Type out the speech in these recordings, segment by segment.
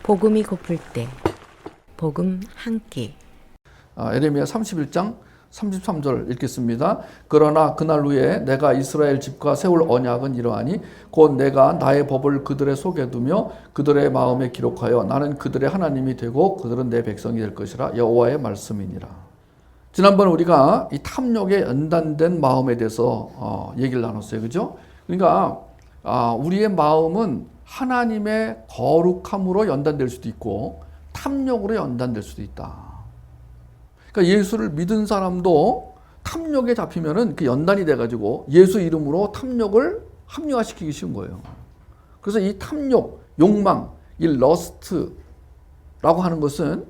복음이 고플 때 복음 한 끼. 에레미야 31장 33절 읽겠습니다. 그러나 그날 후에 내가 이스라엘 집과 세울 언약은 이러하니 곧 내가 나의 법을 그들의 속에 두며 그들의 마음에 기록하여 나는 그들의 하나님이 되고 그들은 내 백성이 될 것이라 여호와의 말씀이니라. 지난번 우리가 이 탐욕에 연단된 마음에 대해서 얘기를 나눴어요. 그죠? 그러니까 우리의 마음은 하나님의 거룩함으로 연단될 수도 있고 탐욕으로 연단될 수도 있다. 그러니까 예수를 믿은 사람도 탐욕에 잡히면은 그 연단이 돼가지고 예수 이름으로 탐욕을 합리화시키기 쉬운 거예요. 그래서 이 탐욕, 욕망, 이 러스트라고 하는 것은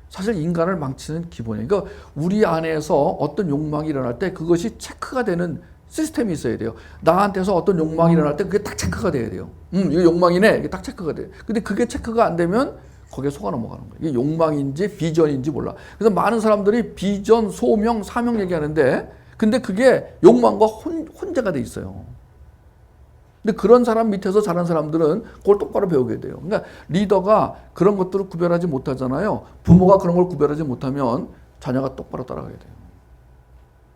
사실 인간을 망치는 기본이에요. 그러니까 우리 안에서 어떤 욕망이 일어날 때 그것이 체크가 되는 시스템이 있어야 돼요. 나한테서 어떤 욕망이 일어날 때 그게 딱 체크가 돼야 돼요. 이거 욕망이네. 이게 딱 체크가 돼요. 근데 그게 체크가 안 되면 거기에 속아 넘어가는 거예요. 이게 욕망인지 비전인지 몰라. 그래서 많은 사람들이 비전, 소명, 사명 얘기하는데 근데 그게 욕망과 혼재가 돼 있어요. 근데 그런 사람 밑에서 자란 사람들은 그걸 똑바로 배우게 돼요. 그러니까 리더가 그런 것들을 구별하지 못하잖아요. 부모가 그런 걸 구별하지 못하면 자녀가 똑바로 따라가게 돼요.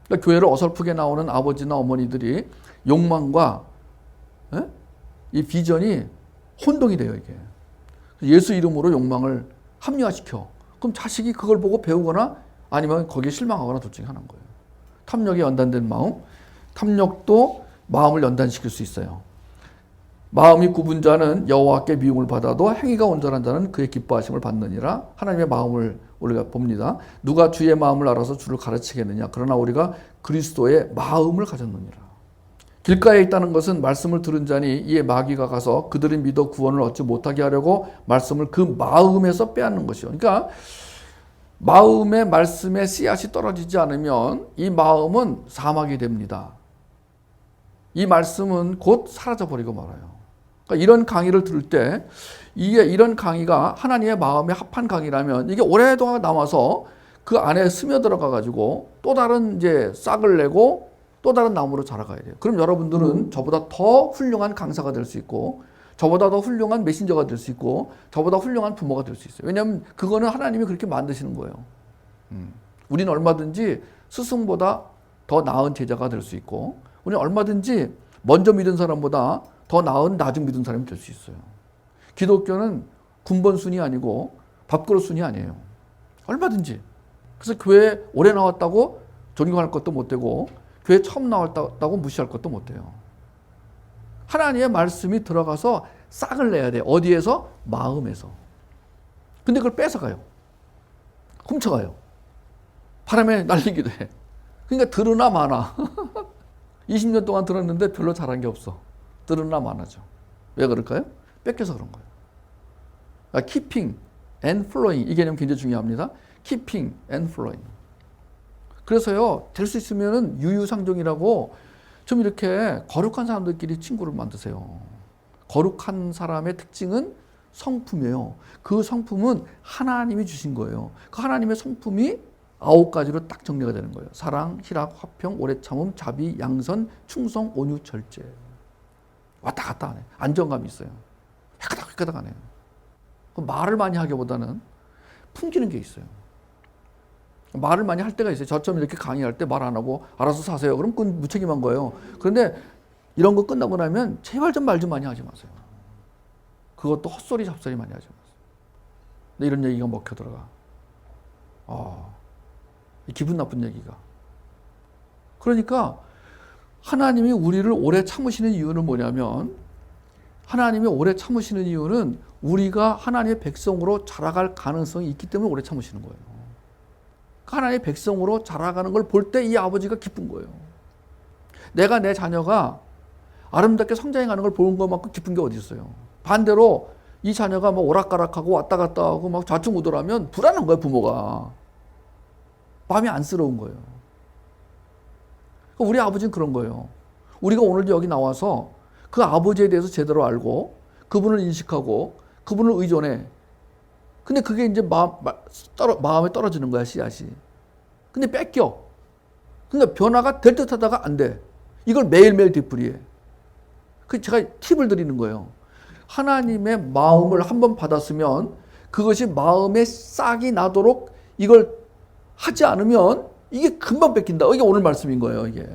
그러니까 교회를 어설프게 나오는 아버지나 어머니들이 욕망과 이 비전이 혼동이 돼요. 이게. 예수 이름으로 욕망을 합리화시켜. 그럼 자식이 그걸 보고 배우거나 아니면 거기에 실망하거나 둘 중에 하나인 거예요. 탐욕에 연단된 마음, 탐욕도 마음을 연단시킬 수 있어요. 마음이 굽은 자는 여호와께 미움을 받아도 행위가 온전한 자는 그의 기뻐하심을 받느니라. 하나님의 마음을 우리가 봅니다. 누가 주의 마음을 알아서 주를 가르치겠느냐. 그러나 우리가 그리스도의 마음을 가졌느니라. 길가에 있다는 것은 말씀을 들은 자니 이에 마귀가 가서 그들이 믿어 구원을 얻지 못하게 하려고 말씀을 그 마음에서 빼앗는 것이요. 그러니까 마음의 말씀에 씨앗이 떨어지지 않으면 이 마음은 사막이 됩니다. 이 말씀은 곧 사라져버리고 말아요. 그러니까 이런 강의를 들을 때 이런 강의가 하나님의 마음에 합한 강의라면 이게 오랫동안 남아서 그 안에 스며들어가 가지고 또 다른 이제 싹을 내고 또 다른 나무로 자라가야 돼요. 그럼 여러분들은 저보다 더 훌륭한 강사가 될 수 있고 저보다 더 훌륭한 메신저가 될 수 있고 저보다 훌륭한 부모가 될 수 있어요. 왜냐하면 그거는 하나님이 그렇게 만드시는 거예요. 우리는 얼마든지 스승보다 더 나은 제자가 될 수 있고 우리는 얼마든지 먼저 믿은 사람보다 더 나은 나중 믿은 사람이 될 수 있어요. 기독교는 군번순이 아니고 밥그릇 순이 아니에요. 얼마든지. 그래서 교회 오래 나왔다고 존경할 것도 못 되고 교회 처음 나왔다고 무시할 것도 못 돼요. 하나님의 말씀이 들어가서 싹을 내야 돼요. 어디에서? 마음에서. 근데 그걸 뺏어가요. 훔쳐가요. 바람에 날리기도 해. 그러니까 들으나 마나. 20년 동안 들었는데 별로 잘한 게 없어. 들으나 마나죠. 왜 그럴까요? 뺏겨서 그런 거예요. 그러니까 keeping and flowing 이 개념 굉장히 중요합니다. keeping and flowing. 그래서요, 될 수 있으면은 유유상종이라고 좀 이렇게 거룩한 사람들끼리 친구를 만드세요. 거룩한 사람의 특징은 성품이에요. 그 성품은 하나님이 주신 거예요. 그 하나님의 성품이 9가지로 딱 정리가 되는 거예요. 사랑, 희락, 화평, 오래 참음, 자비, 양선, 충성, 온유, 절제. 왔다 갔다 하네. 안정감이 있어요. 헷가닥 하네요. 말을 많이 하기보다는 풍기는 게 있어요. 말을 많이 할 때가 있어요. 저처럼 이렇게 강의할 때 말 안 하고 알아서 사세요. 그럼 그건 무책임한 거예요. 그런데 이런 거 끝나고 나면 제발 좀 말 좀 많이 하지 마세요. 그것도 헛소리 잡소리 많이 하지 마세요. 근데 이런 얘기가 먹혀 들어가. 기분 나쁜 얘기가. 그러니까 하나님이 우리를 오래 참으시는 이유는 뭐냐면 하나님이 오래 참으시는 이유는 우리가 하나님의 백성으로 자라갈 가능성이 있기 때문에 오래 참으시는 거예요. 하나님의 백성으로 자라가는 걸 볼 때 이 아버지가 기쁜 거예요. 내가 내 자녀가 아름답게 성장해가는 걸 보는 것만큼 기쁜 게 어디 있어요. 반대로 이 자녀가 막 오락가락하고 왔다 갔다 하고 막 좌충우돌하면 불안한 거예요, 부모가. 마음이 안쓰러운 거예요. 우리 아버지는 그런 거예요. 우리가 오늘 여기 나와서 그 아버지에 대해서 제대로 알고 그분을 인식하고 그분을 의존해. 근데 그게 이제 마음에 떨어지는 거야, 씨앗이. 근데 뺏겨. 그러니까 변화가 될 듯 하다가 안 돼. 이걸 매일매일 되풀이해. 그 제가 팁을 드리는 거예요. 하나님의 마음을 한번 받았으면 그것이 마음에 싹이 나도록 이걸 하지 않으면 이게 금방 뺏긴다. 이게 오늘 말씀인 거예요, 이게.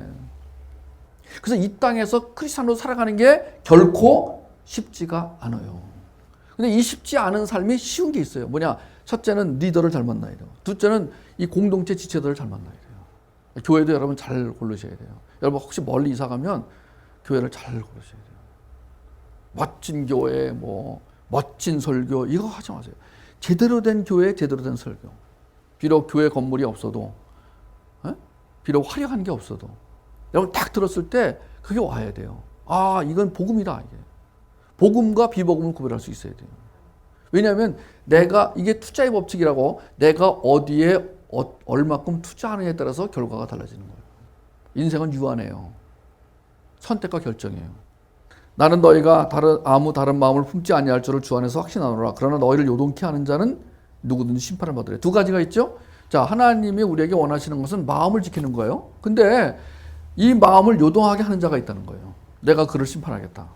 그래서 이 땅에서 크리스찬으로 살아가는 게 결코 쉽지가 않아요. 근데 이 쉽지 않은 삶이 쉬운 게 있어요. 뭐냐? 첫째는 리더를 잘 만나야 돼요. 둘째는 이 공동체 지체들을 잘 만나야 돼요. 교회도 여러분 잘 고르셔야 돼요. 여러분 혹시 멀리 이사 가면 교회를 잘 고르셔야 돼요. 멋진 교회, 뭐 멋진 설교 이거 하지 마세요. 제대로 된 교회, 제대로 된 설교. 비록 교회 건물이 없어도, 비록 화려한 게 없어도, 여러분 딱 들었을 때 그게 와야 돼요. 아, 이건 복음이다. 이게. 복음과 비복음을 구별할 수 있어야 돼요. 왜냐하면 내가 이게 투자의 법칙이라고 내가 어디에 얼마큼 투자하느냐에 따라서 결과가 달라지는 거예요. 인생은 유한해요. 선택과 결정이에요. 나는 너희가 아무 다른 마음을 품지 아니할 줄을 주 안에서 확신하노라. 그러나 너희를 요동케 하는 자는 누구든지 심판을 받으래. 두 가지가 있죠. 자, 하나님이 우리에게 원하시는 것은 마음을 지키는 거예요. 근데 이 마음을 요동하게 하는 자가 있다는 거예요. 내가 그를 심판하겠다.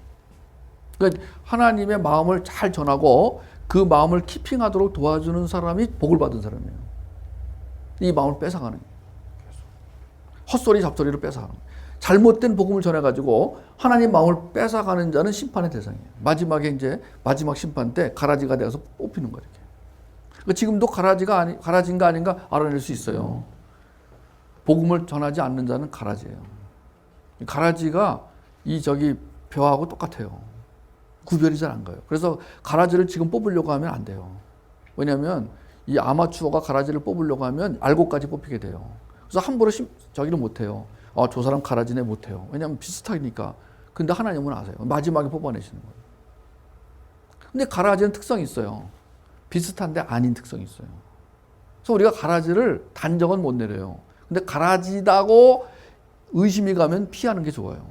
그러니까 하나님의 마음을 잘 전하고 그 마음을 키핑하도록 도와주는 사람이 복을 받은 사람이에요. 이 마음을 뺏어가는 거예요. 헛소리 잡소리를 뺏어가는 거예요. 잘못된 복음을 전해가지고 하나님 마음을 뺏어가는 자는 심판의 대상이에요. 마지막에 이제 마지막 심판 때 가라지가 되어서 뽑히는 거예요. 그러니까 지금도 가라지인가 아닌가 알아낼 수 있어요. 복음을 전하지 않는 자는 가라지예요. 가라지가 벼하고 똑같아요. 구별이 잘 안 가요. 그래서 가라지를 지금 뽑으려고 하면 안 돼요. 왜냐하면 이 아마추어가 가라지를 뽑으려고 하면 알고까지 뽑히게 돼요. 그래서 함부로 저기를 못해요. 저 사람 가라지네 못해요. 왜냐하면 비슷하니까. 근데 하나님은 아세요. 마지막에 뽑아내시는 거예요. 근데 가라지는 특성이 있어요. 비슷한데 아닌 특성이 있어요. 그래서 우리가 가라지를 단정은 못 내려요. 근데 가라지다고 의심이 가면 피하는 게 좋아요.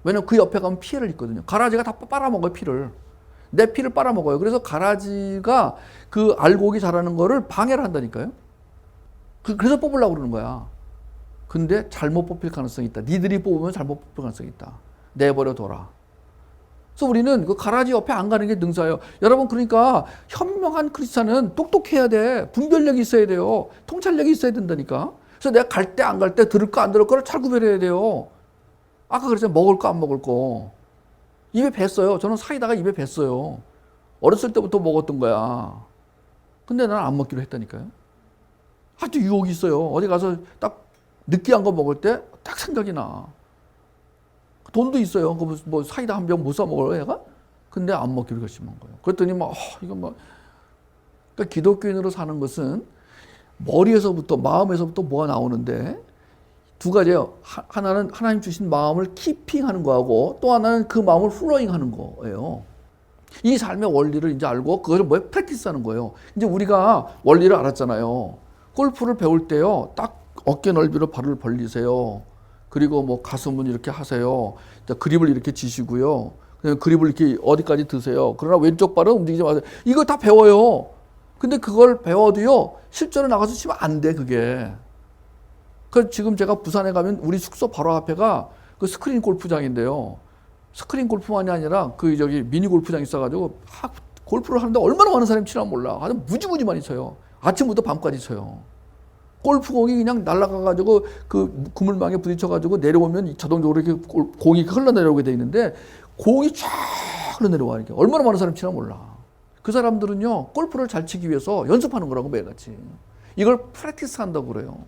왜냐면 그 옆에 가면 피해를 입거든요. 가라지가 다 빨아먹어요, 피를. 내 피를 빨아먹어요. 그래서 가라지가 그 알곡이 자라는 거를 방해를 한다니까요. 그래서 뽑으려고 그러는 거야. 근데 잘못 뽑힐 가능성이 있다. 니들이 뽑으면 잘못 뽑힐 가능성이 있다. 내버려 둬라. 그래서 우리는 그 가라지 옆에 안 가는 게 능사예요. 여러분, 그러니까 현명한 크리스찬은 똑똑해야 돼. 분별력이 있어야 돼요. 통찰력이 있어야 된다니까. 그래서 내가 갈 때 안 갈 때 들을 거 안 들을 거를 잘 구별해야 돼요. 아까 그랬잖아요. 먹을 거 안 먹을 거. 입에 뱄어요. 저는 사이다가 입에 뱄어요. 어렸을 때부터 먹었던 거야. 근데 나는 안 먹기로 했다니까요. 아주 유혹이 있어요. 어디 가서 딱 느끼한 거 먹을 때 딱 생각이 나. 돈도 있어요. 뭐 사이다 한 병 못 사 먹어요, 얘가? 근데 안 먹기로 결심한 거예요. 그랬더니 그러니까 기독교인으로 사는 것은 머리에서부터 마음에서부터 뭐가 나오는데 두 가지예요. 하나는 하나님 주신 마음을 키핑하는 거하고 또 하나는 그 마음을 플로잉하는 거예요. 이 삶의 원리를 이제 알고 그것을 프랙티스하는 거예요. 이제 우리가 원리를 알았잖아요. 골프를 배울 때요, 딱 어깨 넓이로 발을 벌리세요. 그리고 뭐 가슴은 이렇게 하세요. 그립을 이렇게 지시고요. 그립을 이렇게 어디까지 드세요. 그러나 왼쪽 발은 움직이지 마세요. 이거 다 배워요. 근데 그걸 배워도요, 실전에 나가서 치면 안 돼, 그게. 그래서 지금 제가 부산에 가면 우리 숙소 바로 앞에가 그 스크린 골프장인데요. 스크린 골프만이 아니라 미니 골프장이 있어가지고 골프를 하는데 얼마나 많은 사람이 치나 몰라. 아주 무지무지 많이 쳐요. 아침부터 밤까지 쳐요. 골프공이 그냥 날아가가지고 그 그물망에 부딪혀가지고 내려오면 자동적으로 이렇게 공이 흘러내려오게 돼 있는데 공이 쫙 흘러내려와. 이렇게 얼마나 많은 사람이 치나 몰라. 그 사람들은요, 골프를 잘 치기 위해서 연습하는 거라고 매일같이. 이걸 프랙티스 한다고 그래요.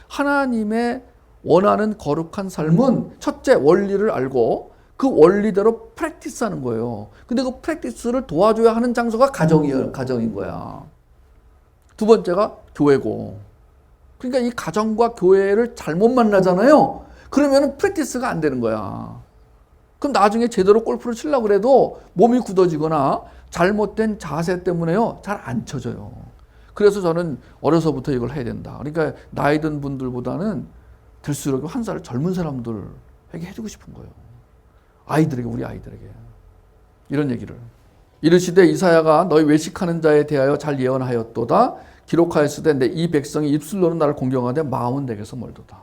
하나님의 원하는 거룩한 삶은 첫째 원리를 알고 그 원리대로 프랙티스 하는 거예요. 근데 그 프랙티스를 도와줘야 하는 장소가 가정인 거야. 두 번째가 교회고. 그러니까 이 가정과 교회를 잘못 만나잖아요. 그러면 프랙티스가 안 되는 거야. 그럼 나중에 제대로 골프를 치려고 그래도 몸이 굳어지거나 잘못된 자세 때문에요, 잘 안 쳐져요. 그래서 저는 어려서부터 이걸 해야 된다. 그러니까 나이 든 분들보다는 들수록 한 살 젊은 사람들에게 해주고 싶은 거예요. 우리 아이들에게. 이런 얘기를. 이르시되 이사야가 너희 외식하는 자에 대하여 잘 예언하였도다. 기록하였으되 내 이 백성이 입술로는 나를 공경하되 마음은 내게서 멀도다.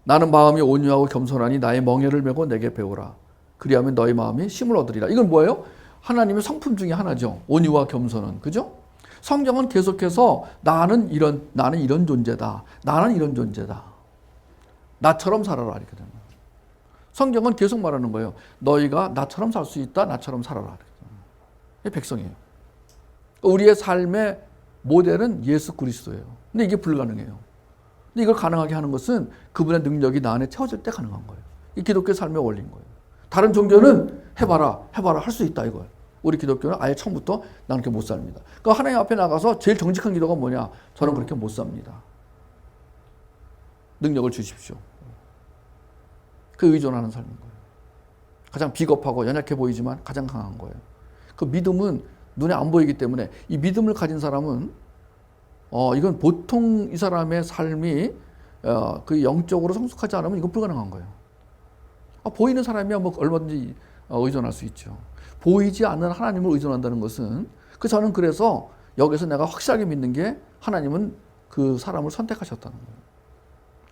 나는 마음이 온유하고 겸손하니 나의 멍에를 메고 내게 배우라. 그리하면 너희 마음이 쉼을 얻으리라. 이건 뭐예요? 하나님의 성품 중에 하나죠. 온유와 겸손은. 그죠? 성경은 계속해서 나는 이런 존재다. 나는 이런 존재다. 나처럼 살아라. 이렇게 되는 거예요. 성경은 계속 말하는 거예요. 너희가 나처럼 살 수 있다. 나처럼 살아라. 이게 백성이에요. 우리의 삶의 모델은 예수 그리스도예요. 근데 이게 불가능해요. 근데 이걸 가능하게 하는 것은 그분의 능력이 나 안에 채워질 때 가능한 거예요. 이 기독교 삶의 원리인 거예요. 다른 종교는 해봐라 할 수 있다 이거예요. 우리 기독교는 아예 처음부터 나는 그렇게 못 삽니다. 그러니까 하나님 앞에 나가서 제일 정직한 기도가 뭐냐? 저는 그렇게 못 삽니다. 능력을 주십시오. 그 의존하는 삶인 거예요. 가장 비겁하고 연약해 보이지만 가장 강한 거예요. 그 믿음은 눈에 안 보이기 때문에 이 믿음을 가진 사람은 이건 보통 이 사람의 삶이 그 영적으로 성숙하지 않으면 이건 불가능한 거예요. 보이는 사람이야 뭐 얼마든지 의존할 수 있죠. 보이지 않는 하나님을 의존한다는 것은 저는 그래서 여기서 내가 확실하게 믿는 게 하나님은 그 사람을 선택하셨다는 거예요.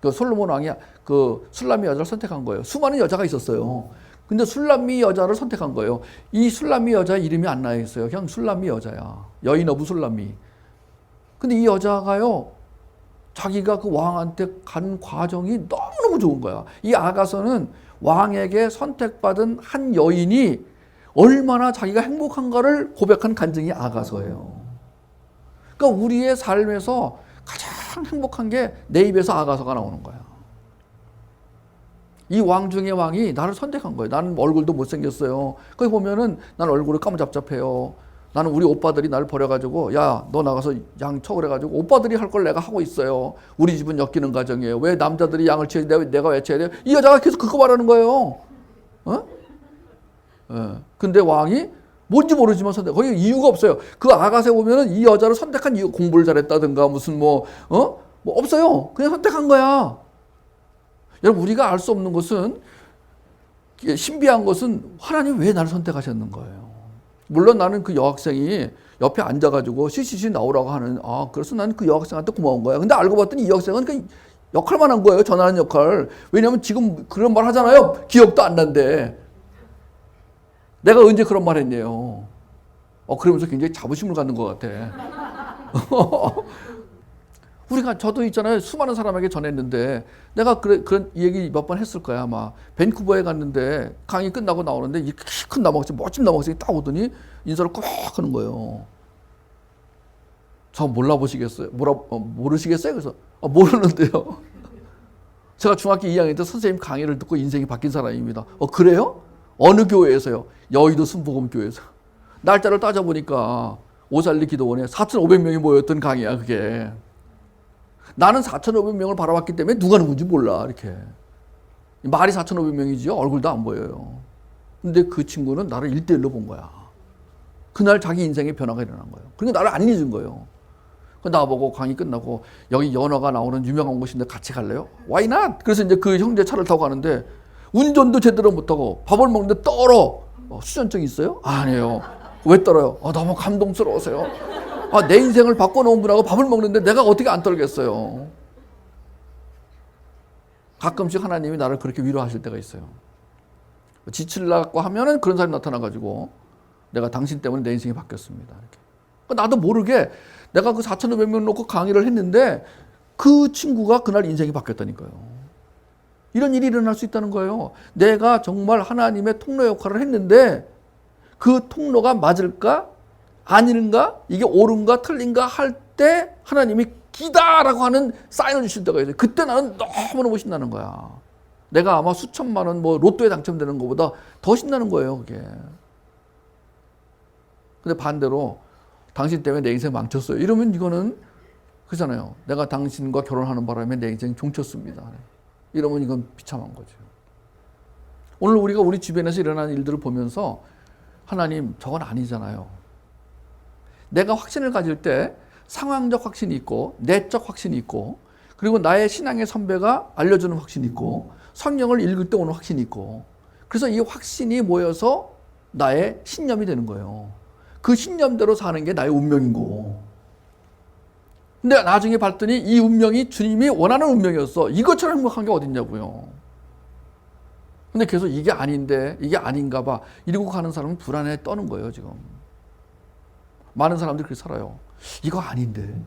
그 솔로몬 왕이 그 술람미 여자를 선택한 거예요. 수많은 여자가 있었어요. 근데 술람미 여자를 선택한 거예요. 이 술람미 여자 이름이 안 나와 있어요. 그냥 술람미 여자야. 여인 어부 술람미. 근데 이 여자가요, 자기가 그 왕한테 간 과정이 너무너무 좋은 거야. 이 아가서는 왕에게 선택받은 한 여인이 얼마나 자기가 행복한가를 고백한 간증이 아가서예요. 그러니까 우리의 삶에서 가장 행복한 게 내 입에서 아가서가 나오는 거야. 이 왕 중의 왕이 나를 선택한 거예요. 나는 얼굴도 못생겼어요. 거기 보면은 난 얼굴이 까무잡잡해요. 나는 우리 오빠들이 나를 버려가지고 야, 너 나가서 양 쳐 그래가지고 오빠들이 할 걸 내가 하고 있어요. 우리 집은 엮이는 가정이에요. 왜 남자들이 양을 쳐야 돼? 내가 왜 쳐야 돼요? 이 여자가 계속 그거 말하는 거예요. 근데 왕이 뭔지 모르지만 선택. 거기 이유가 없어요. 그 아가새 보면은 이 여자를 선택한 이유, 공부를 잘했다든가 무슨 뭐 없어요. 그냥 선택한 거야. 여러분, 우리가 알 수 없는 것은, 신비한 것은 하나님 왜 나를 선택하셨는 거예요. 물론 나는 그 여학생이 옆에 앉아가지고 시시시 나오라고 하는, 그래서 나는 그 여학생한테 고마운 거야. 근데 알고 봤더니 이 여학생은 그 역할만 한 거예요. 전하는 역할. 왜냐면 지금 그런 말 하잖아요. 기억도 안 난대. 내가 언제 그런 말 했네요. 그러면서 굉장히 자부심을 갖는 것 같아. 저도 있잖아요. 수많은 사람에게 전했는데, 내가 그런 얘기 몇 번 했을 거야, 아마. 밴쿠버에 갔는데, 강의 끝나고 나오는데, 이 큰 남학생, 멋진 남학생이 딱 오더니, 인사를 꼭 하는 거예요. 저 몰라보시겠어요? 모르시겠어요? 그래서, 모르는데요. 제가 중학교 2학년 때 선생님 강의를 듣고 인생이 바뀐 사람입니다. 그래요? 어느 교회에서요? 여의도 순복음교회에서. 날짜를 따져보니까, 오살리 기도원에 4,500명이 모였던 강의야, 그게. 나는 4,500명을 바라봤기 때문에 누가 누군지 몰라, 이렇게. 말이 4,500명이지요. 얼굴도 안 보여요. 근데 그 친구는 나를 1대1로 본 거야. 그날 자기 인생에 변화가 일어난 거예요. 그러니까 나를 안 잊은 거예요. 나보고 강의 끝나고 여기 연어가 나오는 유명한 곳인데 같이 갈래요? Why not? 그래서 이제 그 형제 차를 타고 가는데 운전도 제대로 못하고 밥을 먹는데 떨어. 수전증 있어요? 아니에요. 왜 떨어요? 너무 감동스러워서요. 내 인생을 바꿔놓은 분하고 밥을 먹는데 내가 어떻게 안 떨겠어요. 가끔씩 하나님이 나를 그렇게 위로하실 때가 있어요. 지치려고 하면은 그런 사람이 나타나가지고 내가 당신 때문에 내 인생이 바뀌었습니다. 이렇게. 나도 모르게 내가 그 4,500명 놓고 강의를 했는데 그 친구가 그날 인생이 바뀌었다니까요. 이런 일이 일어날 수 있다는 거예요. 내가 정말 하나님의 통로 역할을 했는데 그 통로가 맞을까? 아닌가? 이게 옳은가? 틀린가? 할 때 하나님이 기다라고 하는 사인을 주실 때가 있어요. 그때 나는 너무너무 신나는 거야. 내가 아마 수천만 원 로또에 당첨되는 것보다 더 신나는 거예요, 그게. 근데 반대로 당신 때문에 내 인생 망쳤어요. 이러면 이거는 그잖아요. 내가 당신과 결혼하는 바람에 내 인생 종쳤습니다. 이러면 이건 비참한 거죠. 오늘 우리가 우리 주변에서 일어나는 일들을 보면서 하나님, 저건 아니잖아요. 내가 확신을 가질 때 상황적 확신이 있고 내적 확신이 있고 그리고 나의 신앙의 선배가 알려주는 확신이 있고 성경을 읽을 때 오는 확신이 있고 그래서 이 확신이 모여서 나의 신념이 되는 거예요. 그 신념대로 사는 게 나의 운명인 거고. 근데 나중에 봤더니 이 운명이 주님이 원하는 운명이었어. 이것처럼 행복한 게 어딨냐고요. 근데 계속 이게 아닌데, 이게 아닌가 봐. 이러고 가는 사람은 불안해 떠는 거예요, 지금. 많은 사람들이 그렇게 살아요. 이거 아닌데.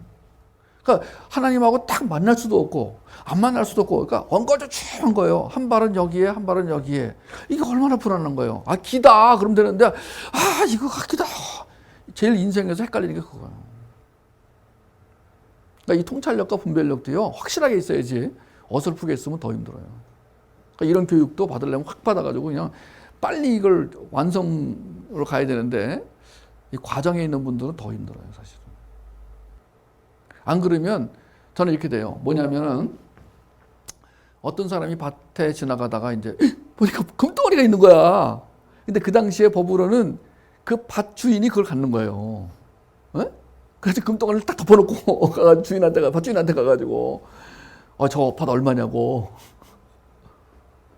그러니까 하나님하고 딱 만날 수도 없고, 안 만날 수도 없고, 그러니까 엉거주춤한 거예요. 한 발은 여기에, 한 발은 여기에. 이게 얼마나 불안한 거예요. 아, 기다. 그러면 되는데, 아, 이거 기다. 제일 인생에서 헷갈리는 게 그거예요. 그러니까 이 통찰력과 분별력도요, 확실하게 있어야지 어설프게 있으면 더 힘들어요. 그러니까 이런 교육도 받으려면 확 받아가지고 그냥 빨리 이걸 완성으로 가야 되는데, 이 과정에 있는 분들은 더 힘들어요, 사실은. 안 그러면 저는 이렇게 돼요. 뭐냐면은 어떤 사람이 밭에 지나가다가 이제 보니까 금덩어리가 있는 거야. 근데 그 당시에 법으로는 그 밭 주인이 그걸 갖는 거예요. 에? 그래서 금덩어리를 딱 덮어놓고 밭 주인한테 가가지고 저 밭 얼마냐고.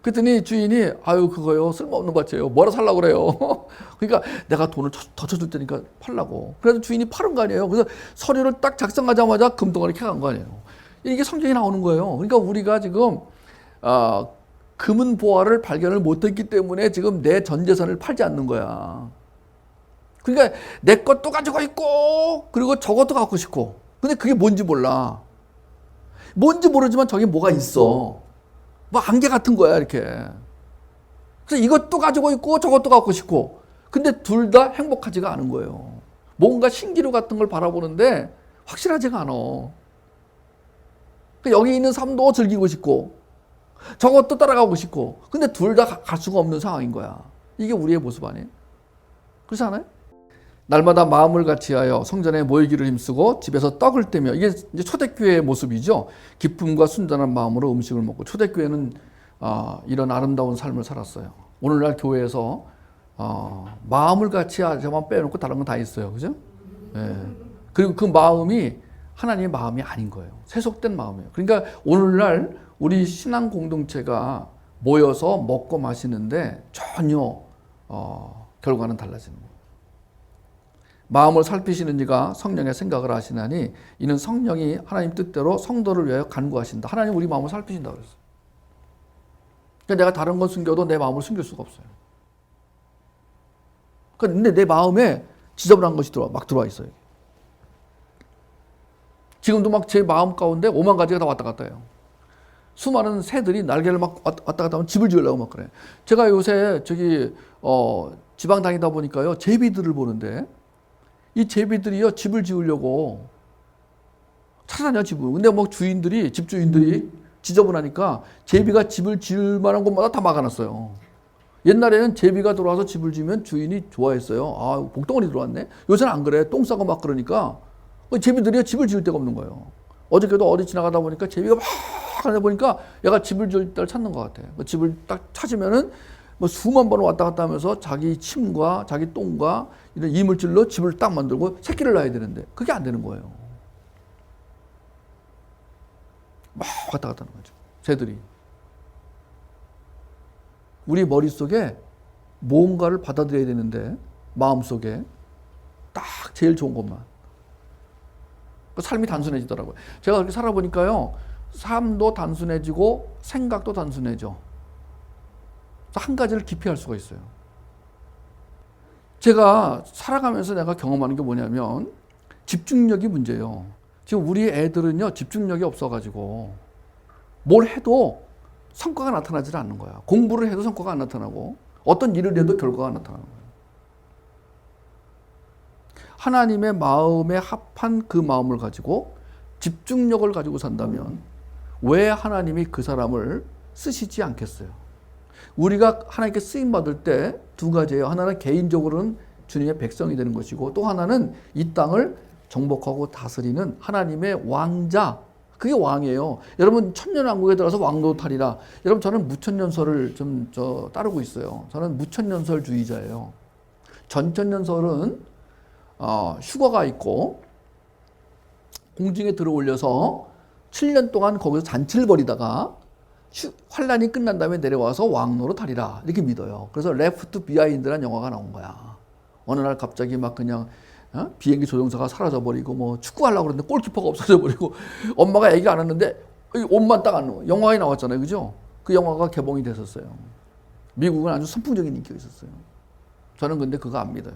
그랬더니 주인이 아유 그거요 쓸모없는 밭이에요. 뭐라 살라고 그래요. 그러니까 내가 돈을 더 쳐줄 테니까 팔라고. 그래서 주인이 파는 거 아니에요. 그래서 서류를 딱 작성하자마자 금덩어리 캐간 거 아니에요. 이게 성경에 나오는 거예요. 그러니까 우리가 지금 금은 보화를 발견을 못했기 때문에 지금 내 전 재산을 팔지 않는 거야. 그러니까 내 것도 가지고 있고 그리고 저것도 갖고 싶고 근데 그게 뭔지 몰라. 뭔지 모르지만 저게 뭐가 있어. 뭐 안개 같은 거야 이렇게. 그래서 이것도 가지고 있고 저것도 갖고 싶고 근데 둘 다 행복하지가 않은 거예요. 뭔가 신기루 같은 걸 바라보는데 확실하지가 않아. 그러니까 여기 있는 삶도 즐기고 싶고 저것도 따라가고 싶고 근데 둘 다 갈 수가 없는 상황인 거야. 이게 우리의 모습 아니에요? 그렇지 않아요? 날마다 마음을 같이하여 성전에 모이기를 힘쓰고 집에서 떡을 떼며 이게 이제 초대교회의 모습이죠. 기쁨과 순전한 마음으로 음식을 먹고 초대교회는 이런 아름다운 삶을 살았어요. 오늘날 교회에서 마음을 같이하자만 빼놓고 다른 건 다 있어요. 그죠? 예. 그리고 그 마음이 하나님의 마음이 아닌 거예요. 세속된 마음이에요. 그러니까 오늘날 우리 신앙 공동체가 모여서 먹고 마시는데 전혀 결과는 달라지는 거예요. 마음을 살피시는 이가 성령의 생각을 하시나니 이는 성령이 하나님 뜻대로 성도를 위하여 간구하신다. 하나님 우리 마음을 살피신다 그랬어요. 그러니까 내가 다른 건 숨겨도 내 마음을 숨길 수가 없어요. 근데 내 마음에 지저분한 것이 막 들어와 있어요. 지금도 막 제 마음 가운데 5만 가지가 다 왔다 갔다 해요. 수많은 새들이 날개를 막 왔다 갔다 하면 집을 지으려고 막 그래. 제가 요새 지방 다니다 보니까요. 제비들을 보는데 이 제비들이요 집을 지으려고 찾아다녀 집을. 근데 뭐 집주인들이 지저분하니까 제비가 집을 지을 만한 곳마다 다 막아놨어요. 옛날에는 제비가 들어와서 집을 지으면 주인이 좋아했어요. 아 복덩어리 들어왔네. 요새는 안 그래. 똥 싸고 막 그러니까 제비들이 집을 지을 데가 없는 거예요. 어저께도 어디 지나가다 보니까 제비가 막 가다 보니까 얘가 집을 지을 때를 찾는 것 같아. 집을 딱 찾으면은 뭐 수만 번 왔다 갔다 하면서 자기 침과 자기 똥과 이런 이물질로 집을 딱 만들고 새끼를 낳아야 되는데 그게 안 되는 거예요. 막 왔다 갔다 하는 거죠. 새들이. 우리 머릿속에 뭔가를 받아들여야 되는데 마음속에 딱 제일 좋은 것만. 삶이 단순해지더라고요. 제가 그렇게 살아보니까요. 삶도 단순해지고 생각도 단순해져. 한 가지를 깊이 할 수가 있어요. 제가 살아가면서 내가 경험하는 게 뭐냐면 집중력이 문제예요. 지금 우리 애들은요 집중력이 없어가지고 뭘 해도 성과가 나타나지 않는 거야. 공부를 해도 성과가 안 나타나고 어떤 일을 해도 결과가 안 나타나는 거야. 하나님의 마음에 합한 그 마음을 가지고 집중력을 가지고 산다면 왜 하나님이 그 사람을 쓰시지 않겠어요? 우리가 하나님께 쓰임받을 때 두 가지예요. 하나는 개인적으로는 주님의 백성이 되는 것이고 또 하나는 이 땅을 정복하고 다스리는 하나님의 왕자. 그게 왕이에요. 여러분 천년왕국에 들어서 왕노탈이라. 여러분 저는 무천년설을 좀 따르고 있어요. 저는 무천년설주의자예요. 전천년설은 휴거가 있고 공중에 들어올려서 7년 동안 거기서 잔치를 벌이다가 환란이 끝난 다음에 내려와서 왕노로 타리라 이렇게 믿어요. 그래서 레프트 비하인드라는 영화가 나온 거야. 어느 날 갑자기 막 그냥 비행기 조종사가 사라져버리고 뭐 축구하려고 그랬는데 골키퍼가 없어져버리고 엄마가 얘기 안 했는데 옷만 딱 안 넣어. 영화에 나왔잖아요. 그죠? 그 영화가 개봉이 됐었어요. 미국은 아주 선풍적인 인기가 있었어요. 저는 근데 그거 안 믿어요.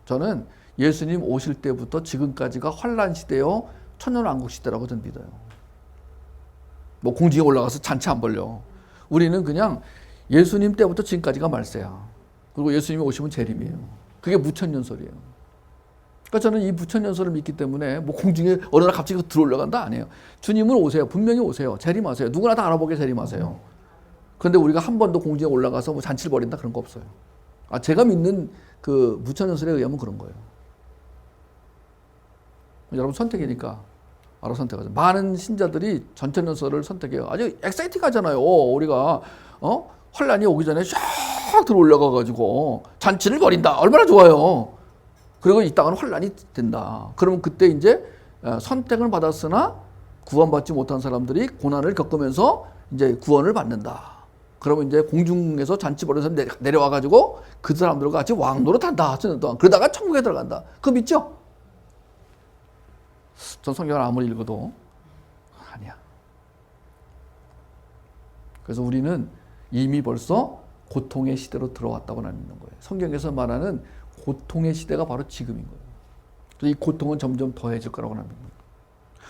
저는 예수님 오실 때부터 지금까지가 환란 시대요, 천년왕국 시대라고 저는 믿어요. 뭐 공중에 올라가서 잔치 안 벌려. 우리는 그냥 예수님 때부터 지금까지가 말세야. 그리고 예수님이 오시면 재림이에요. 그게 무천년설이에요. 그러니까 저는 이 무천년설을 믿기 때문에 뭐 공중에 어느 날 갑자기 들어올라간다 아니에요. 주님은 오세요. 분명히 오세요. 재림하세요. 누구나 다 알아보게 재림하세요. 그런데 우리가 한 번도 공중에 올라가서 뭐 잔치를 벌인다 그런 거 없어요. 제가 믿는 그 무천년설에 의하면 그런 거예요. 여러분 선택이니까 알아서 선택하죠. 많은 신자들이 전천년설을 선택해요. 아주 엑사이팅하잖아요. 우리가 환란이 오기 전에 쫙 들어올라가 가지고 잔치를 벌인다. 얼마나 좋아요. 그리고 이 땅은 환란이 된다. 그러면 그때 이제 선택을 받았으나 구원받지 못한 사람들이 고난을 겪으면서 이제 구원을 받는다. 그러면 이제 공중에서 잔치 벌여서 내려와 가지고 그 사람들과 같이 왕노릇 한다. 그러다가 천국에 들어간다. 그거 믿죠? 전 성경을 아무리 읽어도 아니야. 그래서 우리는 이미 벌써 고통의 시대로 들어왔다고 나는 믿는 거예요. 성경에서 말하는 고통의 시대가 바로 지금인 거예요. 그래서 이 고통은 점점 더해질 거라고 나는 믿는 거예요.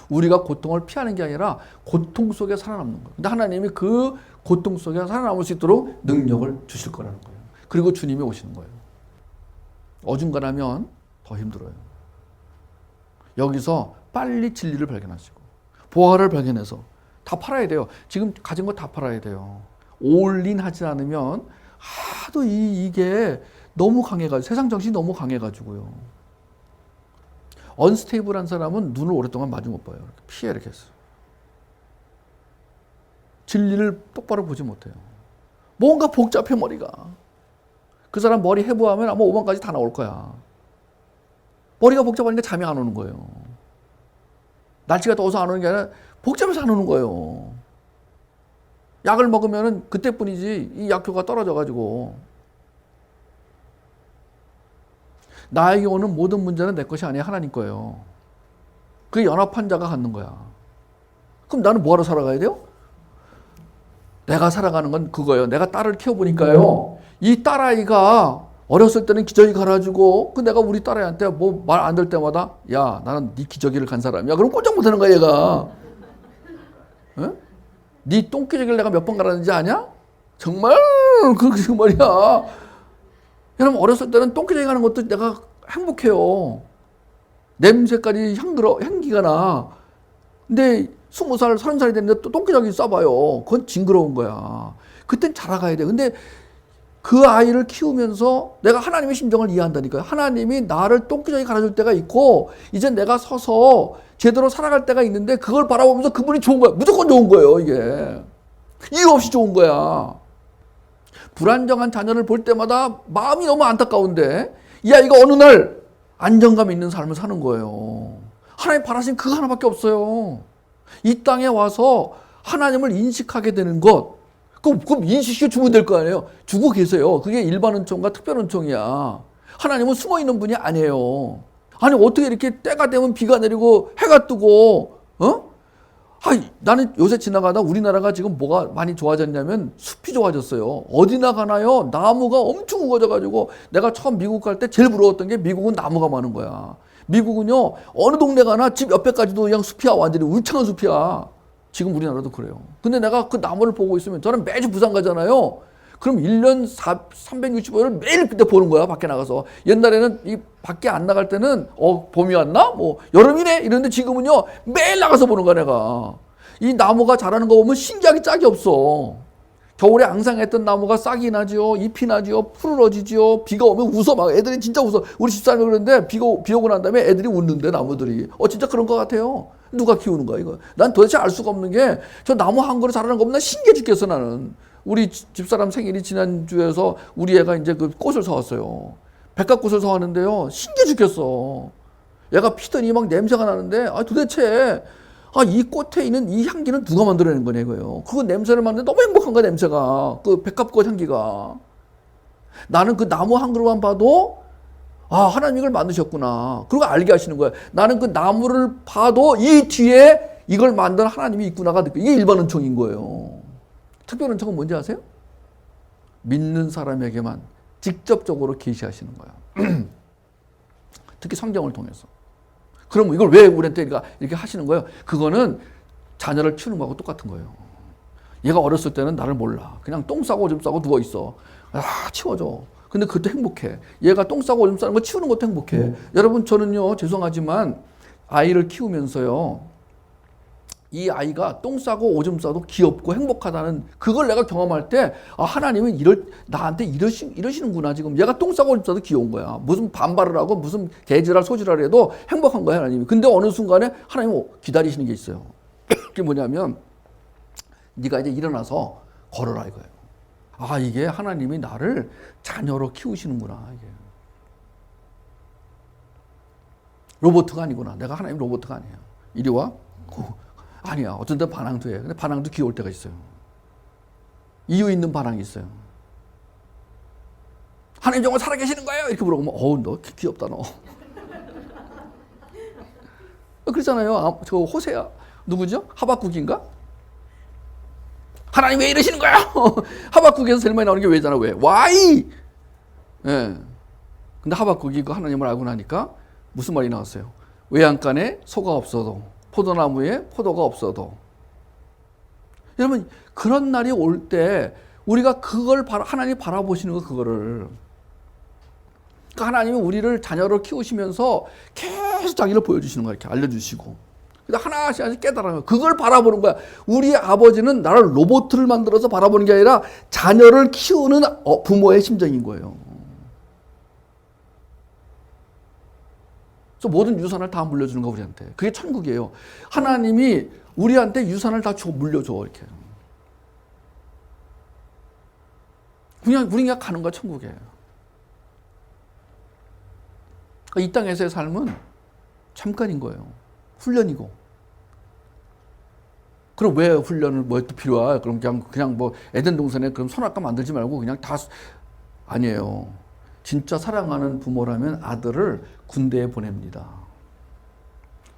우리가 고통을 피하는 게 아니라 고통 속에 살아남는 거예요. 근데 하나님이 그 고통 속에 살아남을 수 있도록 능력을 주실 거라는 거예요. 그리고 주님이 오시는 거예요. 어중간하면 더 힘들어요. 여기서 빨리 진리를 발견하시고 보화를 발견해서 다 팔아야 돼요. 지금 가진 거 다 팔아야 돼요. 올인하지 않으면 하도 이게 너무 강해가지고 세상 정신이 너무 강해가지고요. 언스테이블한 사람은 눈을 오랫동안 마주 못 봐요. 이렇게 피해 이렇게 했어요. 진리를 똑바로 보지 못해요. 뭔가 복잡해 머리가. 그 사람 머리 해부하면 아마 5만까지 다 나올 거야. 머리가 복잡하니까 잠이 안 오는 거예요. 날씨가 더워서 안 오는 게 아니라 복잡해서 안 오는 거예요. 약을 먹으면 그때뿐이지 이 약효가 떨어져가지고. 나에게 오는 모든 문제는 내 것이 아니야 하나님 거예요. 그게 연합한 자가 갖는 거야. 그럼 나는 뭐하러 살아가야 돼요? 내가 살아가는 건 그거예요. 내가 딸을 키워보니까요. 이 딸아이가 어렸을 때는 기저귀 갈아주고 내가 우리 딸아이한테 뭐 말 안 될 때마다 야 나는 네 기저귀를 간 사람이야. 그럼 꼼짝 못하는 거야 얘가. 에? 네 똥기저귀를 내가 몇 번 갈았는지 아냐? 정말 그 말이야. 여러분 어렸을 때는 똥기저귀 가는 것도 내가 행복해요. 냄새까지 향기가 나. 근데 20살, 30살이 됐는데 또 똥기저귀 쏴봐요. 그건 징그러운 거야. 그땐 자라가야 돼. 근데 그 아이를 키우면서 내가 하나님의 심정을 이해한다니까요. 하나님이 나를 똥기저귀 갈아줄 때가 있고 이제 내가 서서 제대로 살아갈 때가 있는데 그걸 바라보면서 그분이 좋은 거야. 무조건 좋은 거예요. 이게. 이유 없이 좋은 거야. 불안정한 자녀를 볼 때마다 마음이 너무 안타까운데 이 아이가 어느 날 안정감 있는 삶을 사는 거예요. 하나님 바라신 그거 하나밖에 없어요. 이 땅에 와서 하나님을 인식하게 되는 것. 그럼 인식시켜 주면 될 거 아니에요. 주고 계세요. 그게 일반 은총과 특별 은총이야. 하나님은 숨어 있는 분이 아니에요. 아니 어떻게 이렇게 때가 되면 비가 내리고 해가 뜨고 나는 요새 지나가다 우리나라가 지금 뭐가 많이 좋아졌냐면 숲이 좋아졌어요. 어디 나가나요? 나무가 엄청 우거져가지고 내가 처음 미국 갈 때 제일 부러웠던 게 미국은 나무가 많은 거야. 미국은요 어느 동네 가나 집 옆에까지도 그냥 숲이야. 완전히 울창한 숲이야. 지금 우리나라도 그래요. 근데 내가 그 나무를 보고 있으면 저는 매주 부산 가잖아요. 그럼 1년 365일을 매일 그때 보는 거야. 밖에 나가서. 옛날에는 이 밖에 안 나갈 때는 봄이 왔나? 뭐 여름이네? 이런데 지금은요 매일 나가서 보는 거야 내가. 이 나무가 자라는 거 보면 신기하게 짝이 없어. 겨울에 앙상했던 나무가 싹이 나지요. 잎이 나지요. 푸르러지지요. 비가 오면 웃어. 막 애들이 진짜 웃어. 우리 집사람이 그러는데 비 오고 난 다음에 애들이 웃는데 나무들이. 진짜 그런 것 같아요. 누가 키우는 거야 이거. 난 도대체 알 수가 없는 게 저 나무 한 그루 자라는 거 보면 난 신기해 죽겠어 나는. 우리 집사람 생일이 지난주에서 우리 애가 이제 그 꽃을 사왔어요. 백합꽃을 사왔는데요. 신기해 죽겠어. 얘가 피더니 막 냄새가 나는데 도대체 이 꽃에 있는 이 향기는 누가 만들어낸 거냐 이거예요. 그 냄새를 맡는데 너무 행복한 거야 냄새가. 그 백합꽃 향기가. 나는 그 나무 한 그루만 봐도 하나님 이걸 만드셨구나. 그리고 알게 하시는 거야. 나는 그 나무를 봐도 이 뒤에 이걸 만든 하나님이 있구나가 느껴. 이게 일반 은총인 거예요. 특별 은총은 뭔지 아세요? 믿는 사람에게만 직접적으로 계시하시는 거야. 특히 성경을 통해서. 그럼 이걸 왜 우리한테 이렇게 하시는 거예요? 그거는 자녀를 키우는 거하고 똑같은 거예요. 얘가 어렸을 때는 나를 몰라. 그냥 똥 싸고 오줌 싸고 누워있어. 치워줘. 근데 그것도 행복해. 얘가 똥 싸고 오줌 싸는 거 치우는 것도 행복해. 여러분, 저는요, 죄송하지만 아이를 키우면서요, 이 아이가 똥 싸고 오줌 싸도 귀엽고 행복하다는 그걸 내가 경험할 때, 하나님은 나한테 이러시는구나. 지금 얘가 똥 싸고 오줌 싸도 귀여운 거야. 무슨 반발을 하고 무슨 개지랄 소지랄 해도 행복한 거야, 하나님이. 근데 어느 순간에 하나님은 기다리시는 게 있어요. 그게 뭐냐면, 네가 이제 일어나서 걸어라 이거예요. 이게 하나님이 나를 자녀로 키우시는구나. 이게 로봇가 아니구나. 내가 하나님 로봇가 아니야. 이리 와. 아니야. 어떤 때 반항도 해. 근데 반항도 귀여울 때가 있어요. 이유 있는 반항이 있어요. 하나님 정말 살아계시는 거예요? 이렇게 물어보면 너 귀엽다 너. 그렇잖아요. 저 호세야. 누구죠? 하박국인가? 하나님 왜 이러시는 거야? 하박국에서 제일 많이 나오는 게 왜잖아. 왜? Why? 예. 근데 하박국이 그 하나님을 알고 나니까 무슨 말이 나왔어요? 외양간에 소가 없어도, 포도나무에 포도가 없어도. 여러분, 그런 날이 올 때 우리가 그걸 하나님 바라보시는 거, 그거를. 그러니까 하나님은 우리를 자녀로 키우시면서 계속 자기를 보여주시는 거야. 이렇게 알려주시고. 하나씩 깨달아요. 그걸 바라보는 거야. 우리 아버지는 나를 로봇을 만들어서 바라보는 게 아니라 자녀를 키우는 부모의 심정인 거예요. 그래서 모든 유산을 다 물려주는 거 우리한테. 그게 천국이에요. 하나님이 우리한테 유산을 다 물려줘 이렇게. 그냥 가는 거야 천국에. 이 땅에서의 삶은 잠깐인 거예요. 훈련이고. 그럼 왜 훈련을 또 필요해? 그럼 그냥 뭐 에덴 동산에 그럼 선악과 만들지 말고 그냥 다 아니에요. 진짜 사랑하는 부모라면 아들을 군대에 보냅니다.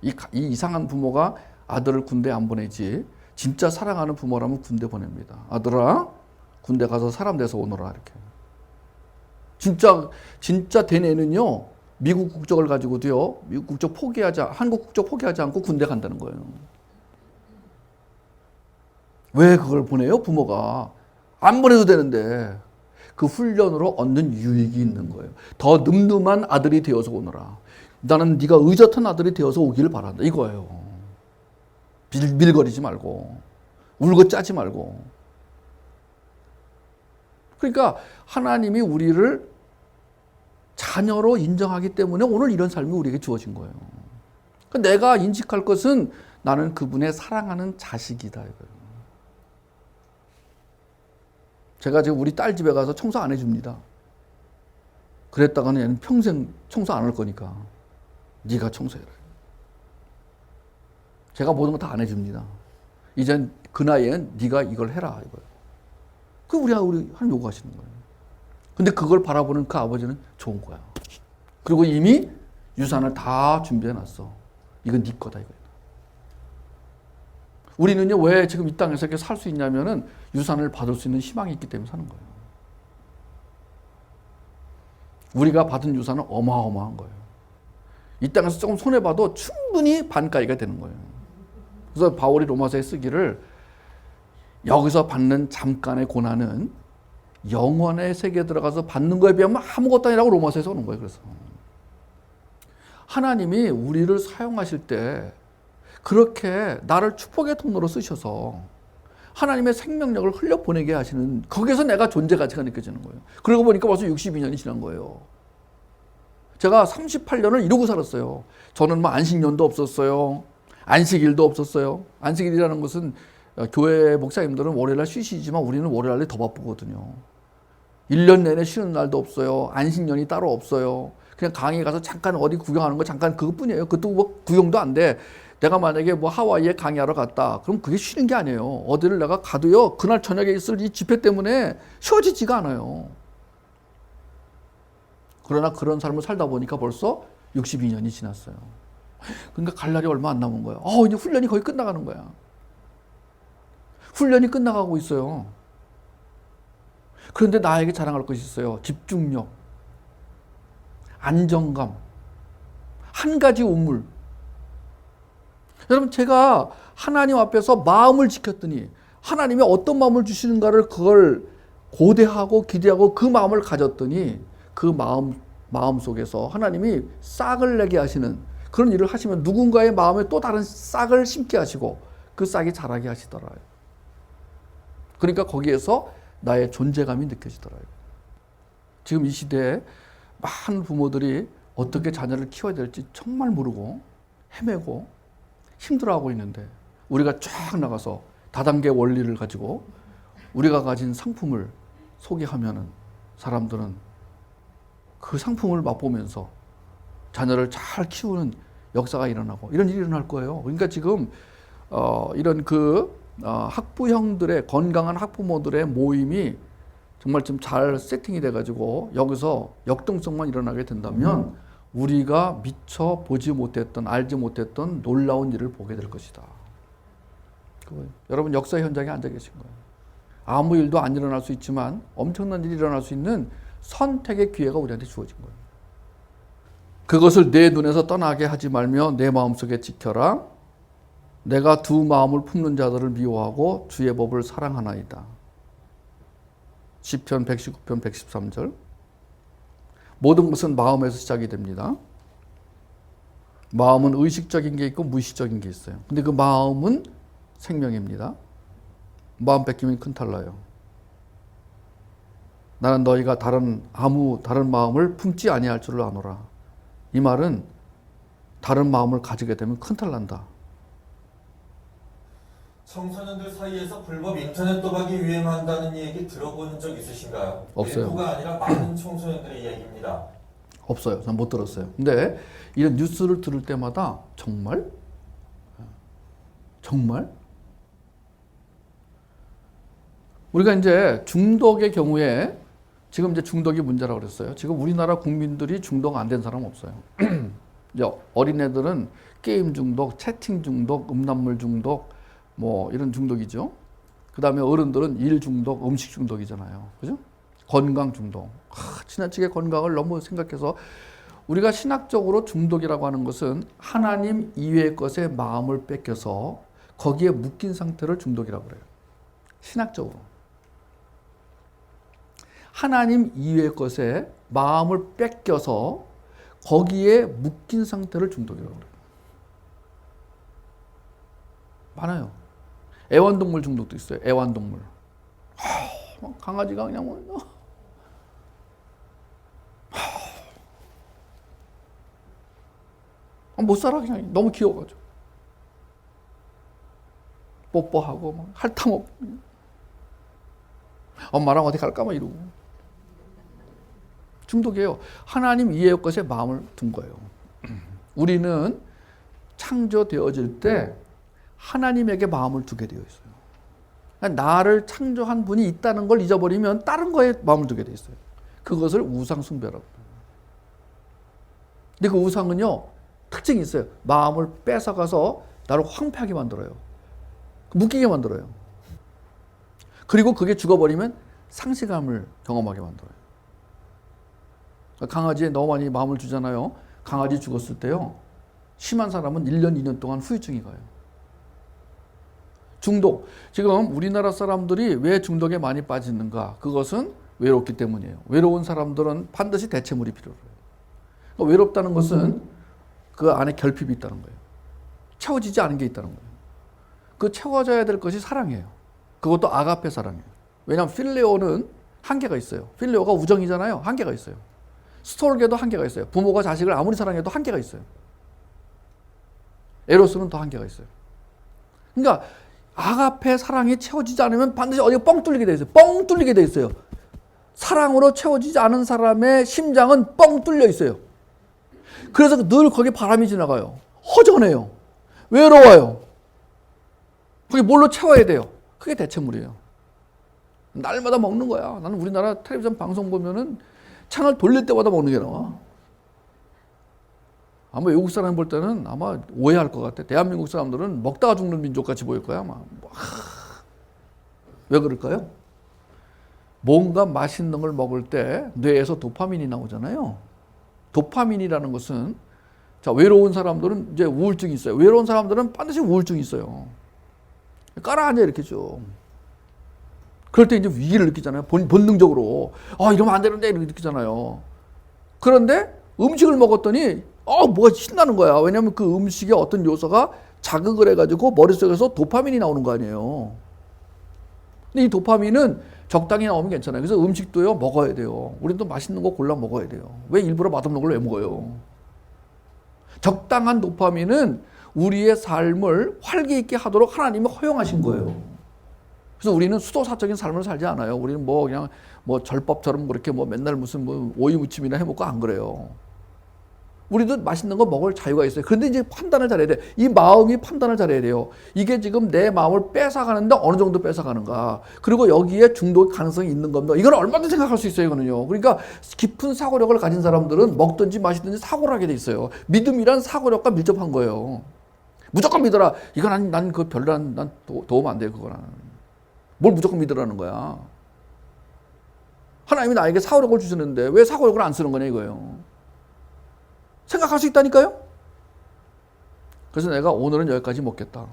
이 이상한 부모가 아들을 군대에 안 보내지. 진짜 사랑하는 부모라면 군대 보냅니다. 아들아, 군대 가서 사람 돼서 오너라 이렇게. 진짜 된 애는요. 미국 국적을 가지고도요, 미국 국적 한국 국적 포기하지 않고 군대 간다는 거예요. 왜 그걸 보내요? 부모가. 안 보내도 되는데. 그 훈련으로 얻는 유익이 있는 거예요. 더 늠름한 아들이 되어서 오너라. 나는 네가 의젓한 아들이 되어서 오기를 바란다. 이거예요. 밀거리지 말고. 울고 짜지 말고. 그러니까 하나님이 우리를 자녀로 인정하기 때문에 오늘 이런 삶이 우리에게 주어진 거예요. 그러니까 내가 인식할 것은 나는 그분의 사랑하는 자식이다. 이거예요. 제가 지금 우리 딸 집에 가서 청소 안 해줍니다. 그랬다가는 얘는 평생 청소 안 할 거니까 네가 청소해라. 제가 모든 거 다 안 해줍니다. 이젠 그 나이엔 네가 이걸 해라 이거예요. 그 우리 하나님 요구하시는 거예요. 근데 그걸 바라보는 그 아버지는 좋은 거야. 그리고 이미 유산을 다 준비해놨어. 이건 네 거다 이거야. 우리는요 왜 지금 이 땅에서 이렇게 살 수 있냐면은 유산을 받을 수 있는 희망이 있기 때문에 사는 거예요. 우리가 받은 유산은 어마어마한 거예요. 이 땅에서 조금 손해봐도 충분히 반가이가 되는 거예요. 그래서 바울이 로마서에 쓰기를 여기서 받는 잠깐의 고난은 영원의 세계에 들어가서 받는 거에 비하면 아무것도 아니라고 로마서에서 오는 거예요. 그래서 하나님이 우리를 사용하실 때 그렇게 나를 축복의 통로로 쓰셔서 하나님의 생명력을 흘려보내게 하시는, 거기에서 내가 존재 가치가 느껴지는 거예요. 그러고 보니까 벌써 62년이 지난 거예요. 제가 38년을 이러고 살았어요. 저는 뭐 안식년도 없었어요. 안식일도 없었어요. 안식일이라는 것은 교회 목사님들은 월요일날 쉬시지만 우리는 월요일날이 더 바쁘거든요. 1년 내내 쉬는 날도 없어요. 안식년이 따로 없어요. 그냥 강의 가서 잠깐 어디 구경하는 거 잠깐 그것뿐이에요. 그것도 뭐 구경도 안 돼. 내가 만약에 뭐 하와이에 강의하러 갔다. 그럼 그게 쉬는 게 아니에요. 어디를 내가 가도요. 그날 저녁에 있을 이 집회 때문에 쉬어지지가 않아요. 그러나 그런 삶을 살다 보니까 벌써 62년이 지났어요. 그러니까 갈 날이 얼마 안 남은 거예요. 이제 훈련이 거의 끝나가는 거야. 훈련이 끝나가고 있어요. 그런데 나에게 자랑할 것이 있어요. 집중력, 안정감, 한 가지 우물. 여러분, 제가 하나님 앞에서 마음을 지켰더니 하나님이 어떤 마음을 주시는가를 그걸 고대하고 기대하고 그 마음을 가졌더니 그 마음 속에서 하나님이 싹을 내게 하시는 그런 일을 하시면 누군가의 마음에 또 다른 싹을 심게 하시고 그 싹이 자라게 하시더라요. 그러니까 거기에서 나의 존재감이 느껴지더라요. 지금 이 시대에 많은 부모들이 어떻게 자녀를 키워야 될지 정말 모르고 헤매고 힘들어하고 있는데 우리가 쫙 나가서 다단계 원리를 가지고 우리가 가진 상품을 소개하면은 사람들은 그 상품을 맛보면서 자녀를 잘 키우는 역사가 일어나고 이런 일이 일어날 거예요. 그러니까 지금 이런 학부형들의 건강한 학부모들의 모임이 정말 좀 잘 세팅이 돼가지고 여기서 역동성만 일어나게 된다면 우리가 미처 보지 못했던 알지 못했던 놀라운 일을 보게 될 것이다. 여러분 역사 현장에 앉아 계신 거예요. 아무 일도 안 일어날 수 있지만 엄청난 일이 일어날 수 있는 선택의 기회가 우리한테 주어진 거예요. 그것을 내 눈에서 떠나게 하지 말며 내 마음속에 지켜라. 내가 두 마음을 품는 자들을 미워하고 주의 법을 사랑하나이다. 시편 119편 113절. 모든 것은 마음에서 시작이 됩니다. 마음은 의식적인 게 있고 무의식적인 게 있어요. 근데 그 마음은 생명입니다. 마음 뺏기면 큰탈 나요. 나는 너희가 다른 마음을 품지 아니할 줄을 아노라. 이 말은 다른 마음을 가지게 되면 큰탈 난다. 청소년들 사이에서 불법 인터넷 도박이 유행한다는 얘기 들어본 적 있으신가요? 없어요. 일부가 아니라 많은 청소년들의 이야기입니다. 없어요. 전 못 들었어요. 근데 이런 뉴스를 들을 때마다 정말 우리가 이제 중독의 경우에 지금 이제 중독이 문제라고 그랬어요. 지금 우리나라 국민들이 중독 안 된 사람 없어요. 이제 어린애들은 게임 중독, 채팅 중독, 음란물 중독, 뭐 이런 중독이죠. 그 다음에 어른들은 일 중독, 음식 중독이잖아요. 그죠? 건강 중독. 지나치게 건강을 너무 생각해서 우리가 신학적으로 중독이라고 하는 것은 하나님 이외의 것에 마음을 뺏겨서 거기에 묶인 상태를 중독이라고 그래요. 신학적으로. 하나님 이외의 것에 마음을 뺏겨서 거기에 묶인 상태를 중독이라고 그래요. 많아요. 애완동물 중독도 있어요. 애완동물. 강아지가 그냥 못 살아. 그냥 너무 귀여워가지고 뽀뽀하고 막 핥아먹고 엄마랑 어디 갈까 막 이러고 중독이에요. 하나님 이외의 것에 마음을 둔 거예요. 우리는 창조되어질 때 하나님에게 마음을 두게 되어 있어요. 그러니까 나를 창조한 분이 있다는 걸 잊어버리면 다른 거에 마음을 두게 되어 있어요. 그것을 우상 숭배라고 해요. 근데 그 우상은요 특징이 있어요. 마음을 뺏어가서 나를 황폐하게 만들어요. 묶이게 만들어요. 그리고 그게 죽어버리면 상실감을 경험하게 만들어요. 강아지에 너무 많이 마음을 주잖아요. 강아지 죽었을 때요. 심한 사람은 1년, 2년 동안 후유증이 가요. 중독. 지금 우리나라 사람들이 왜 중독에 많이 빠지는가? 그것은 외롭기 때문이에요. 외로운 사람들은 반드시 대체물이 필요해요. 그러니까 외롭다는 것은 그 안에 결핍이 있다는 거예요. 채워지지 않은 게 있다는 거예요. 그 채워져야 될 것이 사랑이에요. 그것도 아가페 사랑이에요. 왜냐하면 필레오는 한계가 있어요. 필레오가 우정이잖아요. 한계가 있어요. 스톨게도 한계가 있어요. 부모가 자식을 아무리 사랑해도 한계가 있어요. 에로스는 더 한계가 있어요. 그러니까 아가페 사랑이 채워지지 않으면 반드시 어디가 뻥 뚫리게 돼 있어요. 뻥 뚫리게 돼 있어요. 사랑으로 채워지지 않은 사람의 심장은 뻥 뚫려 있어요. 그래서 늘 거기 바람이 지나가요. 허전해요. 외로워요. 거기 뭘로 채워야 돼요? 그게 대체물이에요. 날마다 먹는 거야. 나는 우리나라 텔레비전 방송 보면은 창을 돌릴 때마다 먹는 게 나와. 아마 외국 사람 볼 때는 아마 오해할 것 같아. 대한민국 사람들은 먹다가 죽는 민족같이 보일 거야. 아마. 왜 그럴까요? 뭔가 맛있는 걸 먹을 때 뇌에서 도파민이 나오잖아요. 도파민이라는 것은 자, 외로운 사람들은 이제 우울증이 있어요. 외로운 사람들은 반드시 우울증이 있어요. 깔아앉아 이렇게 좀. 그럴 때 이제 위기를 느끼잖아요. 본능적으로. 이러면 안 되는데 이렇게 느끼잖아요. 그런데 음식을 먹었더니 뭐가 신나는 거야. 왜냐하면 그 음식의 어떤 요소가 자극을 해가지고 머릿속에서 도파민이 나오는 거 아니에요. 근데 이 도파민은 적당히 나오면 괜찮아요. 그래서 음식도요, 먹어야 돼요. 우리는 또 맛있는 거 골라 먹어야 돼요. 왜 일부러 맛없는 걸 왜 먹어요? 적당한 도파민은 우리의 삶을 활기 있게 하도록 하나님이 허용하신 거예요. 그래서 우리는 수도사적인 삶을 살지 않아요. 우리는 그냥 절밥처럼 그렇게 맨날 무슨 오이 무침이나 해먹고 안 그래요. 우리도 맛있는 거 먹을 자유가 있어요. 그런데 이제 판단을 잘해야 돼. 이 마음이 판단을 잘해야 돼요. 이게 지금 내 마음을 뺏어가는데 어느 정도 뺏어가는가. 그리고 여기에 중독 가능성이 있는 겁니다. 이건 얼마든지 생각할 수 있어요, 이거는요. 그러니까 깊은 사고력을 가진 사람들은 먹든지 마시든지 사고를 하게 돼 있어요. 믿음이란 사고력과 밀접한 거예요. 무조건 믿어라. 이건 난 그 별로 난 도움 안 돼, 그거는. 뭘 무조건 믿으라는 거야. 하나님이 나에게 사고력을 주시는데 왜 사고력을 안 쓰는 거냐, 이거예요. 생각할 수 있다니까요? 그래서 내가 오늘은 여기까지 먹겠다.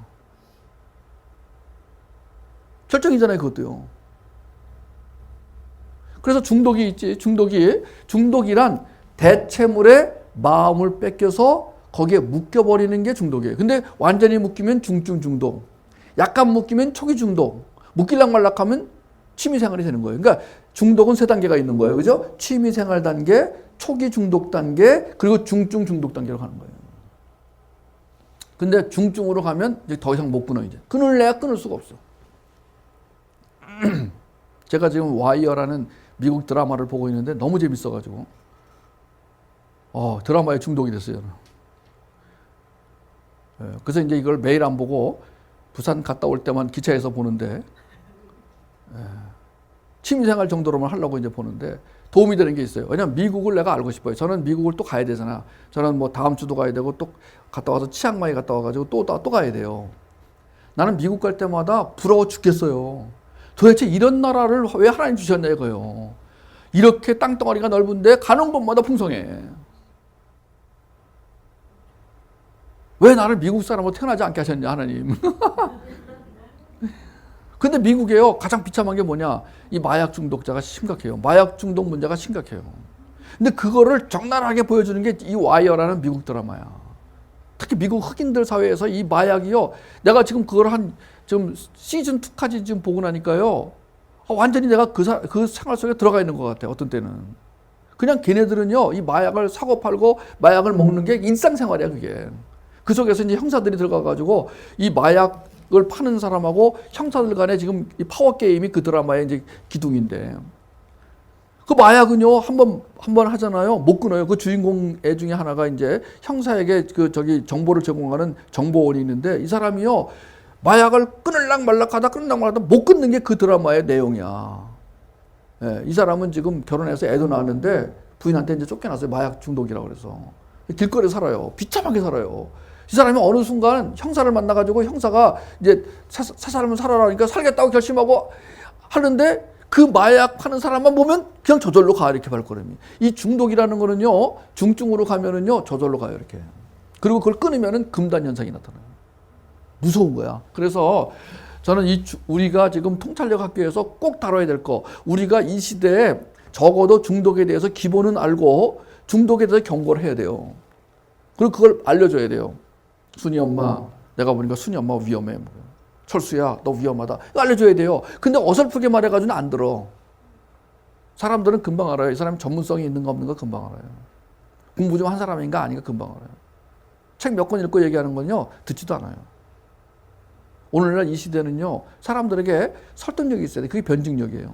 결정이잖아요, 그것도요. 그래서 중독이 있지. 중독이란 대체물에 마음을 뺏겨서 거기에 묶여버리는 게 중독이에요. 근데 완전히 묶이면 중증 중독. 약간 묶이면 초기 중독. 묶일락 말락 하면 취미생활이 되는 거예요. 그러니까 중독은 3단계가 있는 거예요. 그죠? 취미생활 단계, 초기 중독 단계, 그리고 중증 중독 단계로 가는 거예요. 근데 중증으로 가면 이제 더 이상 못 끊어, 이제. 끊을래야 끊을 수가 없어. 제가 지금 와이어라는 미국 드라마를 보고 있는데 너무 재밌어가지고, 드라마에 중독이 됐어요. 그래서 이제 이걸 매일 안 보고 부산 갔다 올 때만 기차에서 보는데, 취미생활 정도로만 하려고 이제 보는데 도움이 되는 게 있어요. 왜냐면 미국을 내가 알고 싶어요. 저는 미국을 또 가야 되잖아. 저는 다음 주도 가야 되고 또 갔다 와서 치앙마이 갔다 와가지고 또 가야 돼요. 나는 미국 갈 때마다 부러워 죽겠어요. 도대체 이런 나라를 왜 하나님 주셨냐 이거예요. 이렇게 땅덩어리가 넓은데 가는 곳마다 풍성해. 왜 나를 미국 사람으로 태어나지 않게 하셨냐 하나님. 근데 미국에요, 가장 비참한 게 뭐냐? 이 마약 중독자가 심각해요. 마약 중독 문제가 심각해요. 근데 그거를 적나라하게 보여주는 게 이 와이어라는 미국 드라마야. 특히 미국 흑인들 사회에서 이 마약이요, 내가 지금 그걸 지금 시즌 2까지 지금 보고 나니까요, 완전히 내가 그 생활 속에 들어가 있는 것 같아요. 어떤 때는. 그냥 걔네들은요, 이 마약을 사고 팔고 마약을 먹는 게 일상생활이야, 그게. 그 속에서 이제 형사들이 들어가가지고 이 마약을 파는 사람하고 형사들 간에 지금 이 파워 게임이 그 드라마의 이제 기둥인데, 그 마약은요 한 번 하잖아요, 못 끊어요. 그 주인공 애 중에 하나가 이제 형사에게 정보를 제공하는 정보원이 있는데, 이 사람이요 마약을 끊을락 말락하다 못 끊는 게 그 드라마의 내용이야. 이 사람은 지금 결혼해서 애도 낳았는데 부인한테 이제 쫓겨났어요. 마약 중독이라고 그래서 길거리에 살아요. 비참하게 살아요. 이 사람이 어느 순간 형사를 만나가지고 형사가 이제 사람을 살아라 그러니까 살겠다고 결심하고 하는데, 그 마약 파는 사람만 보면 그냥 저절로 가, 이렇게 발걸음이. 이 중독이라는 거는요, 중증으로 가면은요, 저절로 가요, 이렇게. 그리고 그걸 끊으면은 금단 현상이 나타나요. 무서운 거야. 그래서 저는 우리가 지금 통찰력 학교에서 꼭 다뤄야 될 거, 우리가 이 시대에 적어도 중독에 대해서 기본은 알고 중독에 대해서 경고를 해야 돼요. 그리고 그걸 알려줘야 돼요. 순이 엄마, 내가 보니까 순이 엄마 위험해. 철수야, 너 위험하다. 이거 알려줘야 돼요. 근데 어설프게 말해가지고는 안 들어. 사람들은 금방 알아요. 이 사람이 전문성이 있는가 없는가 금방 알아요. 공부 좀 한 사람인가 아닌가 금방 알아요. 책 몇 권 읽고 얘기하는 건요, 듣지도 않아요. 오늘날 이 시대는요, 사람들에게 설득력이 있어야 돼요. 그게 변증력이에요.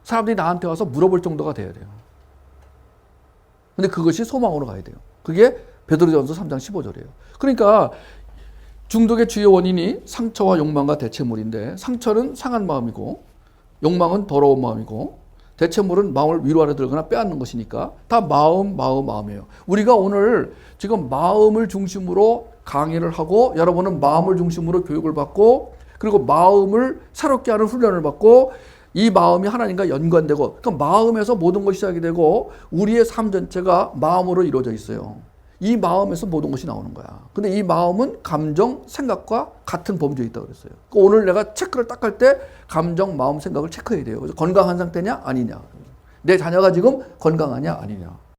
사람들이 나한테 와서 물어볼 정도가 돼야 돼요. 근데 그것이 소망으로 가야 돼요. 그게 베드로전서 3장 15절이에요. 그러니까 중독의 주요 원인이 상처와 욕망과 대체물인데, 상처는 상한 마음이고 욕망은 더러운 마음이고 대체물은 마음을 위로하려 들거나 빼앗는 것이니까 다 마음이에요. 우리가 오늘 지금 마음을 중심으로 강의를 하고, 여러분은 마음을 중심으로 교육을 받고, 그리고 마음을 새롭게 하는 훈련을 받고, 이 마음이 하나님과 연관되고, 그러니까 마음에서 모든 것이 시작이 되고 우리의 삶 전체가 마음으로 이루어져 있어요. 이 마음에서 모든 것이 나오는 거야. 근데 이 마음은 감정, 생각과 같은 범주에 있다고 그랬어요. 그러니까 오늘 내가 체크를 딱 할 때 감정, 마음, 생각을 체크해야 돼요. 그래서 건강한 상태냐 아니냐. 내 자녀가 지금 건강하냐 아니냐.